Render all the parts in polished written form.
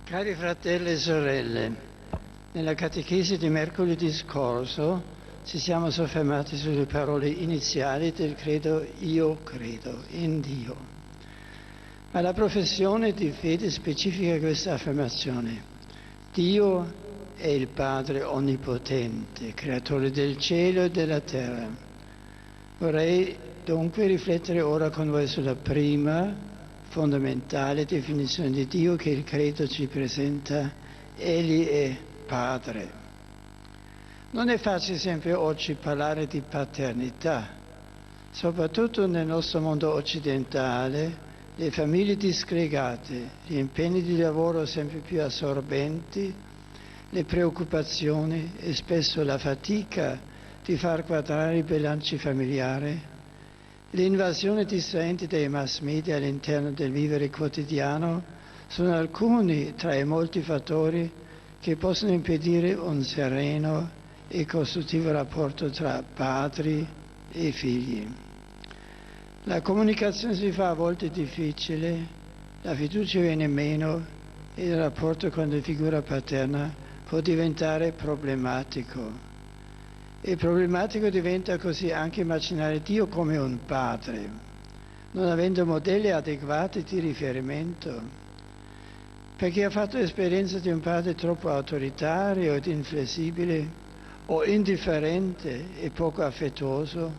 Cari fratelli e sorelle, nella catechesi di mercoledì scorso ci siamo soffermati sulle parole iniziali del credo "Io credo in Dio". Ma la professione di fede specifica questa affermazione: Dio è il Padre Onnipotente, creatore del cielo e della terra. Vorrei dunque riflettere ora con voi sulla prima fondamentale definizione di Dio che il credo ci presenta: Egli è Padre. Non è facile sempre oggi parlare di paternità, soprattutto nel nostro mondo occidentale, le famiglie disgregate, gli impegni di lavoro sempre più assorbenti, le preoccupazioni e spesso la fatica di far quadrare i bilanci familiari, l'invasione distraente dei mass media all'interno del vivere quotidiano sono alcuni tra i molti fattori che possono impedire un sereno e costruttivo rapporto tra padri e figli. La comunicazione si fa a volte difficile, la fiducia viene meno e il rapporto con la figura paterna può diventare problematico. E problematico diventa così anche immaginare Dio come un padre, non avendo modelli adeguati di riferimento. Per chi ha fatto esperienza di un padre troppo autoritario ed inflessibile, o indifferente e poco affettuoso,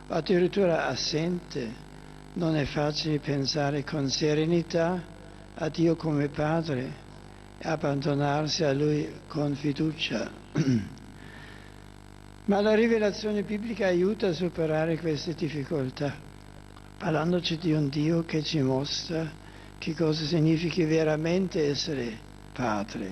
o addirittura assente, non è facile pensare con serenità a Dio come padre e abbandonarsi a Lui con fiducia. Ma la rivelazione biblica aiuta a superare queste difficoltà, parlandoci di un Dio che ci mostra che cosa significa veramente essere padre.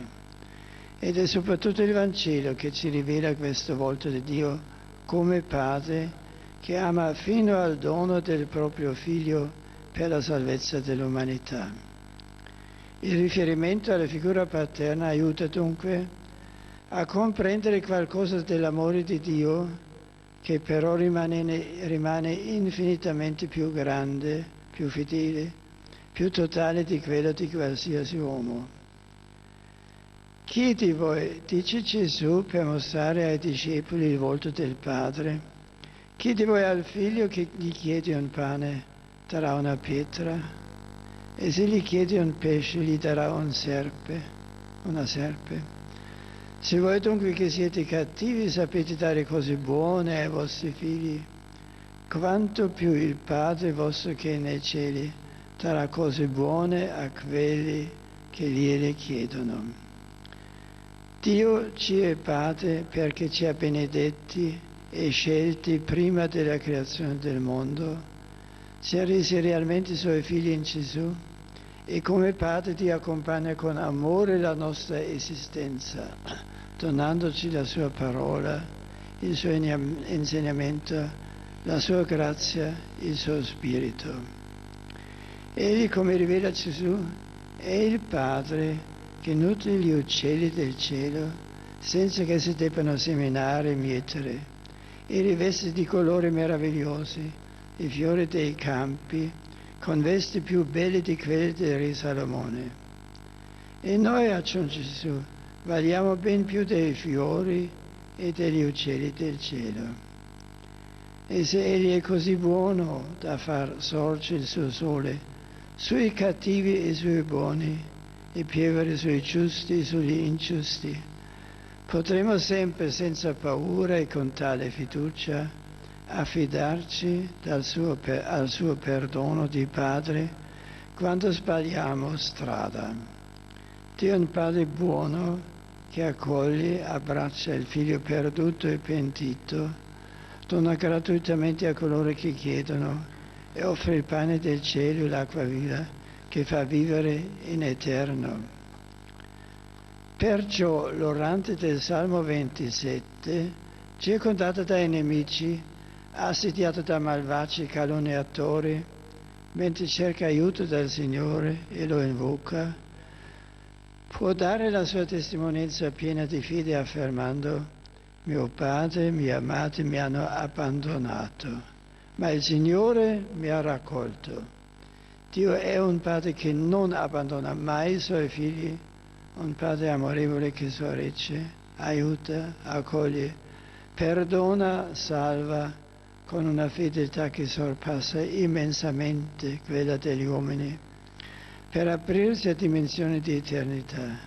Ed è soprattutto il Vangelo che ci rivela questo volto di Dio come padre che ama fino al dono del proprio figlio per la salvezza dell'umanità. Il riferimento alla figura paterna aiuta dunque a comprendere qualcosa dell'amore di Dio, che però rimane infinitamente più grande, più fedele, più totale di quello di qualsiasi uomo. Chi di voi, dice Gesù per mostrare ai discepoli il volto del Padre, chi di voi al figlio che gli chiede un pane darà una pietra? E se gli chiede un pesce gli darà una serpe? Se voi dunque che siete cattivi sapete dare cose buone ai vostri figli, quanto più il Padre vostro che è nei cieli darà cose buone a quelli che gliele chiedono. Dio ci è Padre perché ci ha benedetti e scelti prima della creazione del mondo, ci ha resi realmente Suoi figli in Gesù e come Padre ti accompagna con amore la nostra esistenza, donandoci la Sua parola, il Suo insegnamento, la Sua grazia, il Suo Spirito. Egli, come rivela Gesù, è il Padre che nutre gli uccelli del cielo senza che si debbano seminare e mietere, e riveste di colori meravigliosi i fiori dei campi con vesti più belle di quelle del re Salomone. E noi, aggiunge Gesù, valiamo ben più dei fiori e degli uccelli del cielo. E se Egli è così buono da far sorgere il suo sole sui cattivi e sui buoni, e piovere sui giusti e sugli ingiusti, potremo sempre senza paura e con tale fiducia affidarci al suo perdono di Padre quando sbagliamo strada. Dio è un Padre buono che accoglie, abbraccia il figlio perduto e pentito, dona gratuitamente a coloro che chiedono e offre il pane del cielo e l'acqua viva che fa vivere in eterno. Perciò l'orante del Salmo 27, circondato dai nemici, assediato da malvagi calunniatori, mentre cerca aiuto dal Signore e lo invoca, può dare la sua testimonianza piena di fede affermando: mio padre, mia madre mi hanno abbandonato, ma il Signore mi ha raccolto. Dio è un Padre che non abbandona mai i Suoi figli, un Padre amorevole che sorregge, aiuta, accoglie, perdona, salva, con una fedeltà che sorpassa immensamente quella degli uomini, per aprirsi a dimensioni di eternità,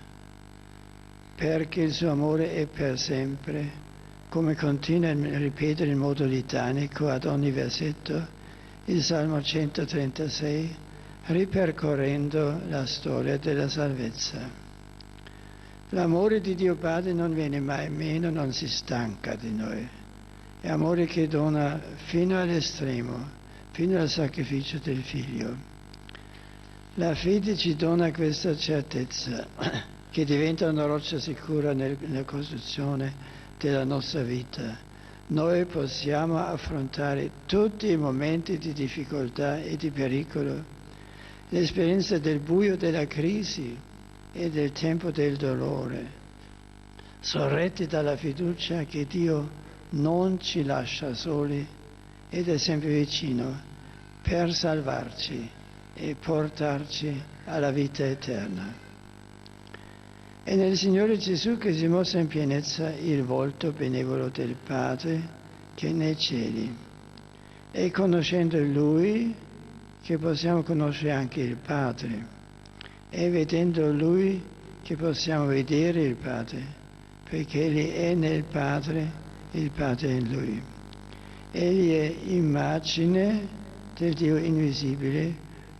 perché il suo amore è per sempre, come continua a ripetere in modo litanico ad ogni versetto il Salmo 136, ripercorrendo la storia della salvezza. L'amore di Dio Padre non viene mai meno, non si stanca di noi. È amore che dona fino all'estremo, fino al sacrificio del Figlio. La fede ci dona questa certezza, che diventa una roccia sicura nella costruzione della nostra vita. Noi possiamo affrontare tutti i momenti di difficoltà e di pericolo, l'esperienza del buio della crisi e del tempo del dolore, sorretti dalla fiducia che Dio non ci lascia soli ed è sempre vicino per salvarci e portarci alla vita eterna. È nel Signore Gesù che si mostra in pienezza il volto benevolo del Padre che è nei cieli. È conoscendo Lui che possiamo conoscere anche il Padre. È vedendo Lui che possiamo vedere il Padre, perché Egli è nel Padre, il Padre è in Lui. Egli è immagine del Dio invisibile,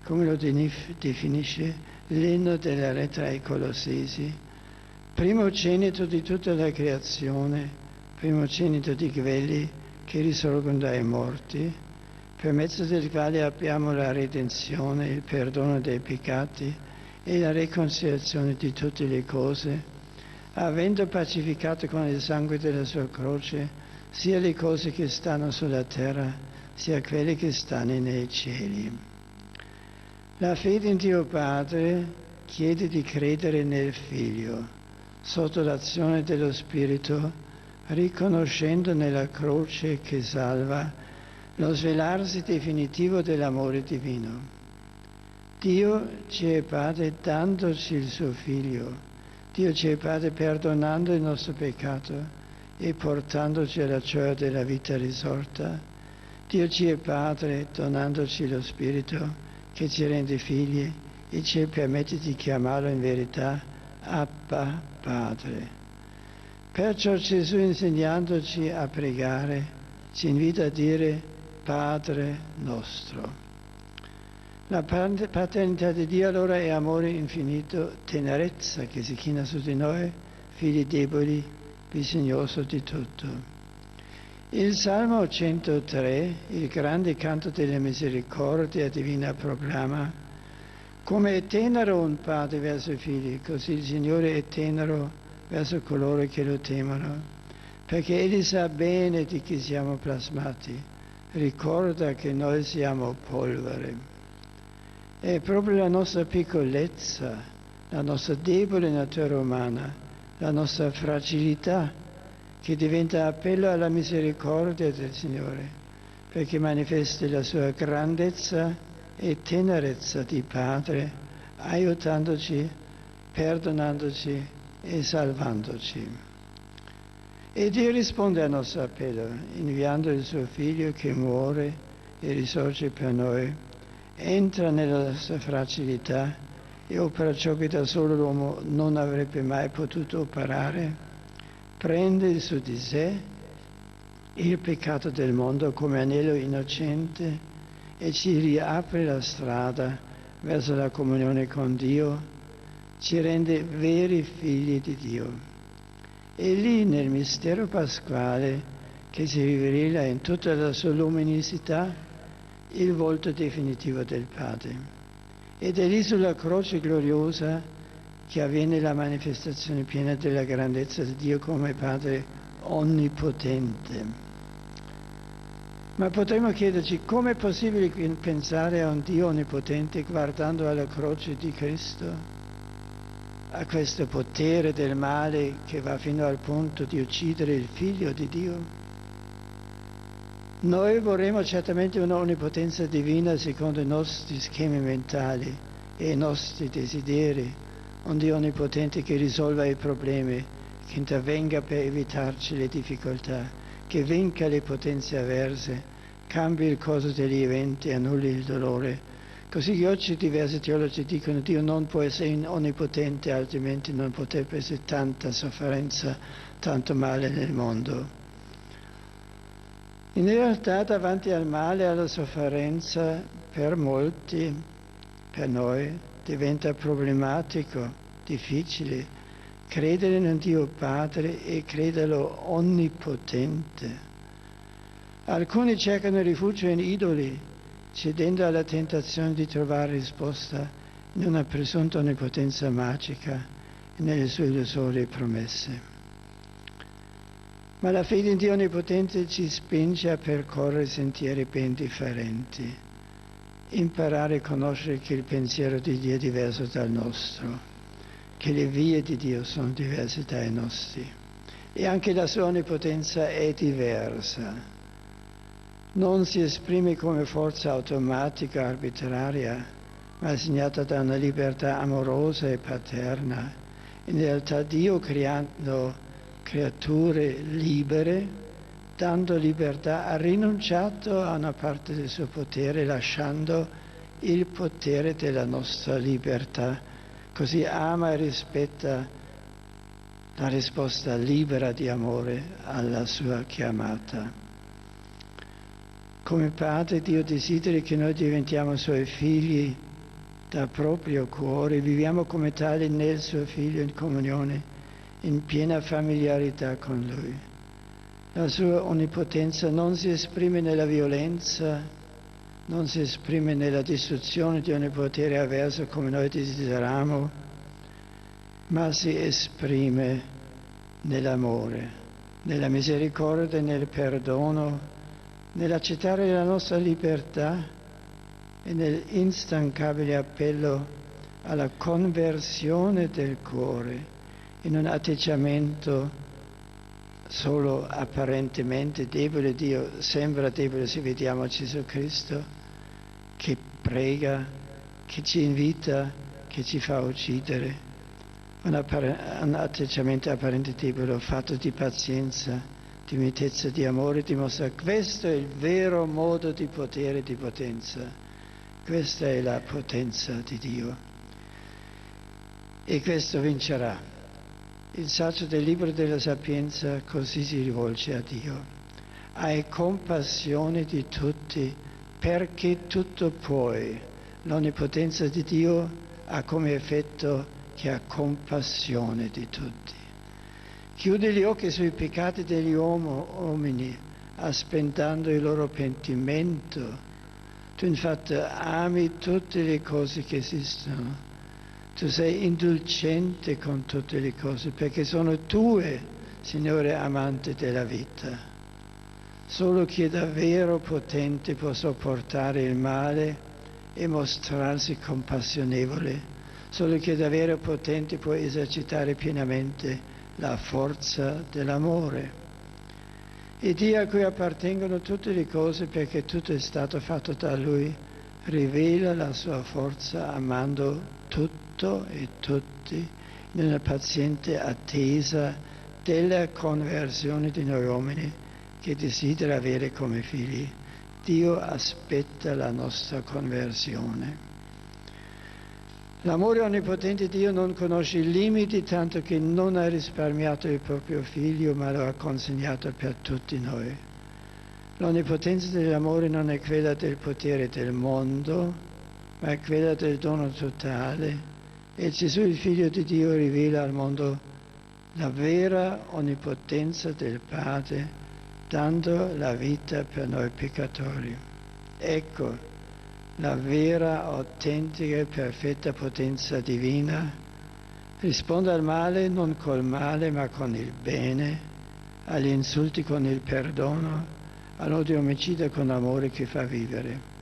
come lo definisce l'inno della lettera ai Colossesi, primogenito di tutta la creazione, primogenito di quelli che risorgono dai morti, per mezzo del quale abbiamo la redenzione, il perdono dei peccati e la riconciliazione di tutte le cose, avendo pacificato con il sangue della sua croce sia le cose che stanno sulla terra, sia quelle che stanno nei cieli. La fede in Dio Padre chiede di credere nel Figlio, sotto l'azione dello Spirito, riconoscendo nella croce che salva lo svelarsi definitivo dell'amore divino. Dio ci è Padre dandoci il suo Figlio, Dio ci è Padre perdonando il nostro peccato e portandoci alla gioia della vita risorta. Dio ci è Padre donandoci lo Spirito che ci rende figli e ci permette di chiamarlo in verità Abba Padre. Perciò Gesù, insegnandoci a pregare, ci invita a dire Padre nostro. La paternità di Dio allora è amore infinito, tenerezza che si china su di noi, figli deboli, bisognoso di tutto. Il Salmo 103, il grande canto della misericordia divina, proclama: come è tenero un padre verso i figli, così il Signore è tenero verso coloro che lo temono, perché Egli sa bene di chi siamo plasmati, ricorda che noi siamo polvere. È proprio la nostra piccolezza, la nostra debole natura umana, la nostra fragilità, che diventa appello alla misericordia del Signore, perché manifesta la sua grandezza e tenerezza di Padre, aiutandoci, perdonandoci e salvandoci. E Dio risponde al nostro appello, inviando il suo Figlio che muore e risorge per noi, entra nella nostra fragilità e opera ciò che da solo l'uomo non avrebbe mai potuto operare, prende su di sé il peccato del mondo come anello innocente e ci riapre la strada verso la comunione con Dio, ci rende veri figli di Dio. E lì nel mistero pasquale che si rivela in tutta la sua luminosità il volto definitivo del Padre. Ed è lì sulla croce gloriosa che avviene la manifestazione piena della grandezza di Dio come Padre onnipotente. Ma potremmo chiederci come è possibile pensare a un Dio onnipotente guardando alla croce di Cristo, a questo potere del male che va fino al punto di uccidere il Figlio di Dio? Noi vorremmo certamente una onnipotenza divina secondo i nostri schemi mentali e i nostri desideri, un Dio onnipotente che risolva i problemi, che intervenga per evitarci le difficoltà, che vinca le potenze avverse, cambi il corso degli eventi, annulli il dolore. Così che oggi diversi teologi dicono che Dio non può essere onnipotente, altrimenti non potrebbe essere tanta sofferenza, tanto male nel mondo. In realtà davanti al male e alla sofferenza per molti, per noi, diventa problematico, difficile credere in un Dio Padre e crederlo onnipotente. Alcuni cercano rifugio in idoli, cedendo alla tentazione di trovare risposta in una presunta onnipotenza magica e nelle sue illusorie promesse. Ma la fede in Dio Onnipotente ci spinge a percorrere sentieri ben differenti, imparare a conoscere che il pensiero di Dio è diverso dal nostro, che le vie di Dio sono diverse dai nostri e anche la sua onnipotenza è diversa. Non si esprime come forza automatica, arbitraria, ma è segnata da una libertà amorosa e paterna. In realtà Dio, creando creature libere, dando libertà, ha rinunciato a una parte del suo potere, lasciando il potere della nostra libertà. Così ama e rispetta la risposta libera di amore alla sua chiamata. Come Padre, Dio desidera che noi diventiamo Suoi figli da proprio cuore, viviamo come tali nel Suo Figlio in comunione, in piena familiarità con Lui. La Sua onnipotenza non si esprime nella violenza, non si esprime nella distruzione di ogni potere avverso come noi desideriamo, ma si esprime nell'amore, nella misericordia e nel perdono, nell'accettare la nostra libertà e nell'instancabile appello alla conversione del cuore in un atteggiamento solo apparentemente debole. Dio sembra debole se vediamo Gesù Cristo che prega, che ci invita, che ci fa uccidere. Un atteggiamento apparente debole fatto di pazienza, di mitezza, di amore, dimostra questo è il vero modo di potere e di potenza. Questa è la potenza di Dio. E questo vincerà. Il saggio del libro della Sapienza così si rivolge a Dio. Hai compassione di tutti perché tutto puoi. L'onnipotenza di Dio ha come effetto che ha compassione di tutti. Chiude gli occhi sui peccati degli uomini, aspettando il loro pentimento. Tu infatti ami tutte le cose che esistono. Tu sei indulgente con tutte le cose, perché sono tue, Signore amante della vita. Solo chi è davvero potente può sopportare il male e mostrarsi compassionevole. Solo chi è davvero potente può esercitare pienamente la forza dell'amore. E Dio a cui appartengono tutte le cose, perché tutto è stato fatto da Lui, rivela la sua forza amando tutto e tutti in una paziente attesa della conversione di noi uomini che desidera avere come figli. Dio aspetta la nostra conversione. L'amore onnipotente di Dio non conosce i limiti, tanto che non ha risparmiato il proprio figlio, ma lo ha consegnato per tutti noi. L'onnipotenza dell'amore non è quella del potere del mondo, ma è quella del dono totale. E Gesù, il Figlio di Dio, rivela al mondo la vera onnipotenza del Padre, dando la vita per noi peccatori. Ecco la vera, autentica e perfetta potenza divina. Risponde al male non col male ma con il bene, agli insulti con il perdono, all'odio omicida con l'amore che fa vivere.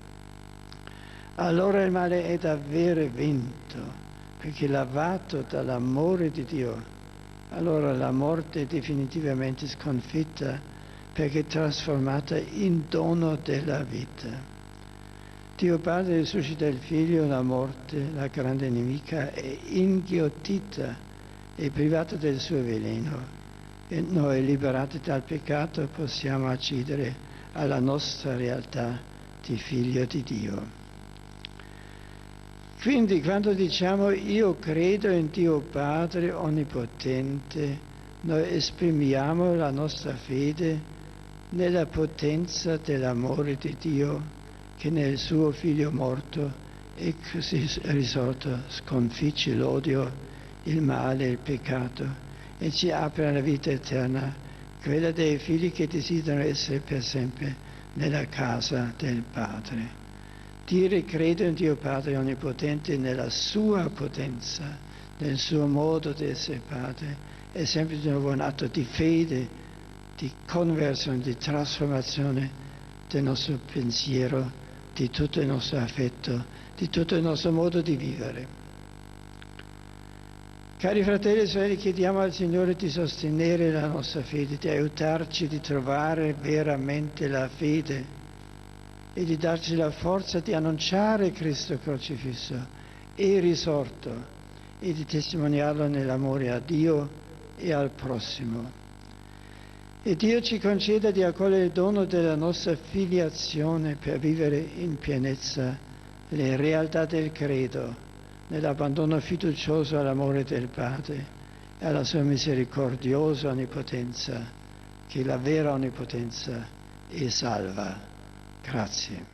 Allora il male è davvero vinto, perché lavato dall'amore di Dio. Allora la morte è definitivamente sconfitta, perché trasformata in dono della vita. Dio Padre risuscita il Figlio, la morte, la grande nemica, è inghiottita e privata del suo veleno. E noi, liberati dal peccato, possiamo accedere alla nostra realtà di Figlio di Dio. Quindi quando diciamo io credo in Dio Padre Onnipotente, noi esprimiamo la nostra fede nella potenza dell'amore di Dio che nel suo Figlio morto e così risorto sconfigge l'odio, il male, il peccato e ci apre alla vita eterna, quella dei figli che desiderano essere per sempre nella casa del Padre. Dire credo in Dio Padre Onnipotente nella sua potenza, nel suo modo di essere Padre, è sempre di nuovo un atto di fede, di conversione, di trasformazione del nostro pensiero, di tutto il nostro affetto, di tutto il nostro modo di vivere. Cari fratelli e sorelle, chiediamo al Signore di sostenere la nostra fede, di aiutarci di trovare veramente la fede e di darci la forza di annunciare Cristo crocifisso e risorto e di testimoniarlo nell'amore a Dio e al prossimo. E Dio ci conceda di accogliere il dono della nostra filiazione per vivere in pienezza le realtà del credo, nell'abbandono fiducioso all'amore del Padre e alla sua misericordiosa onnipotenza, che è la vera onnipotenza e salva. Grazie.